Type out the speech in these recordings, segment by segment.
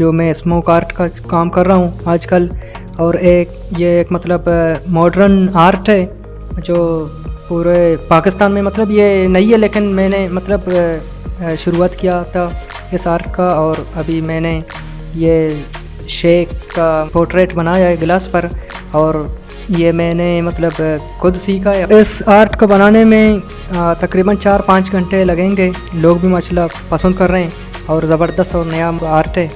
जो मैं smoke art का काम कर रहा हूँ आजकल। और ये एक मतलब मॉडर्न आर्ट है जो पूरे पाकिस्तान में मतलब ये नहीं है, लेकिन मैंने मतलब शुरुआत किया था इस आर्ट का। और अभी मैंने ये शेख का पोर्ट्रेट बनाया है गिलास पर, और ये मैंने मतलब खुद सीखा है। इस आर्ट को बनाने में तकरीबन 4-5 घंटे लगेंगे। लोग भी माशाल्लाह पसंद कर रहे हैं और ज़बरदस्त और नया आर्ट है।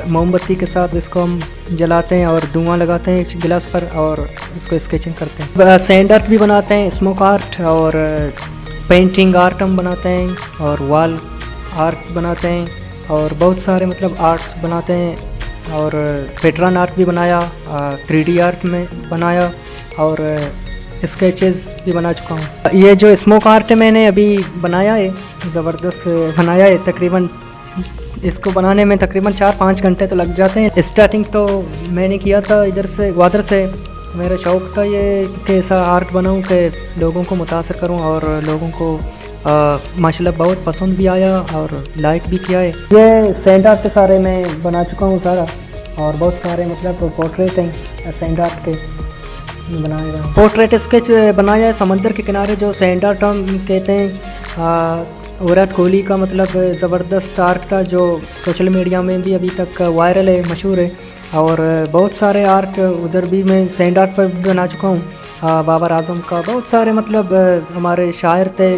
मोमबत्ती के साथ इसको हम जलाते हैं और धुआं लगाते हैं इस गिलास पर और इसको स्केचिंग करते हैं। सैंड आर्ट भी बनाते हैं, स्मोक आर्ट और पेंटिंग आर्ट हम बनाते हैं, और वॉल आर्ट बनाते हैं, और बहुत सारे मतलब आर्ट्स बनाते हैं। और पैटर्न आर्ट भी बनाया, 3D आर्ट में बनाया, और स्केचेस भी बना चुका हूँ। ये जो स्मोक आर्ट है मैंने अभी बनाया है, ज़बरदस्त बनाया है। तकरीबन इसको बनाने में तकरीबन 4-5 घंटे तो लग जाते हैं। स्टार्टिंग तो मैंने किया था इधर से ग्वादर से। मेरा शौक़ था ये कि ऐसा आर्ट बनाऊं कि लोगों को मुतासर करूं, और लोगों को माशाल्लाह बहुत पसंद भी आया और लाइक भी किया है। ये सैंड आर्ट के सारे मैं बना चुका हूँ सारा, और बहुत सारे मतलब पोर्ट्रेट हैं सैंड आर्ट के बनाए गए। पोर्ट्रेट स्केच बनाया है समंदर के किनारे, जो सैंड आर्ट हम कहते हैं। विराट कोहली का मतलब ज़बरदस्त आर्ट था जो सोशल मीडिया में भी अभी तक वायरल है, मशहूर है। और बहुत सारे आर्ट उधर भी मैं सैंड आर्ट पर भी बना चुका हूँ। बाबर आजम का बहुत सारे मतलब हमारे शायर थे